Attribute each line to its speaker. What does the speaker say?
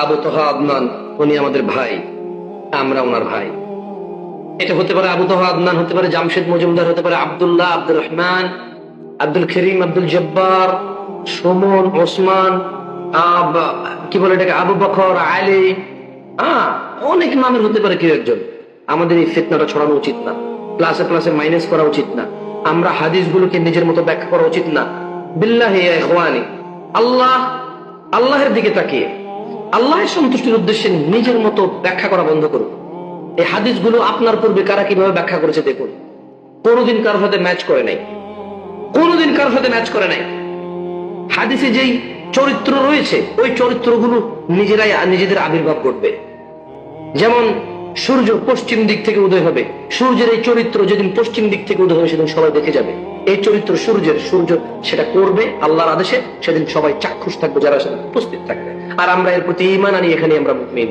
Speaker 1: আবু তোহা আদনান উনি আমাদের ভাই, আমরা ওনার ভাই। এটা হতে পারে আবু তোহা আদনান, হতে পারে জামশেদ মজুমদার, হতে পারে আব্দুল্লাহ, আব্দুর রহমান, আব্দুল করিম, আব্দুল জব্বার, সুমন, ওসমান, কি বলে এটাকে, আবু বকর, আলী, অনেক নামের হতে পারে কেউ একজন। আমাদের এই ফিতনাটা ছড়ানো উচিত না, ক্লাসে ক্লাসে মাইনাস করা উচিত না, আমরা হাদিসগুলোকে নিজের মতো ব্যাখ্যা করা উচিত না। বিল্লাহি ইয়া ইখওয়ানি, আল্লাহের দিকে তাকিয়ে আল্লাহের সন্তুষ্টির উদ্দেশ্যে নিজের মতো ব্যাখ্যা করা বন্ধ করুন। এই হাদিসগুলো আপনার পূর্বে কারা কিভাবে ব্যাখ্যা করেছে দেখুন, কোনোদিন কারোর সাথে ম্যাচ করে নাই, কোনোদিন কারোর সাথে ম্যাচ করে নাই। হাদিসে যেই চরিত্র রয়েছে ওই চরিত্রগুলো নিজেরাই নিজেদের আবির্ভাব করবে। যেমন সূর্য পশ্চিম দিক থেকে উদয় হবে, সূর্যের এই চরিত্র যেদিন পশ্চিম দিক থেকে উদয় হবে সেদিন সবাই দেখে যাবে এই চরিত্র সূর্যের, সূর্য সেটা করবে আল্লাহর আদেশে, সেদিন সবাই চাক্ষুষ থাকবে যারা সেদিন উপস্থিত থাকবে। আর আমরা এর প্রতি ঈমান আনি, এখানে আমরা মুমিন।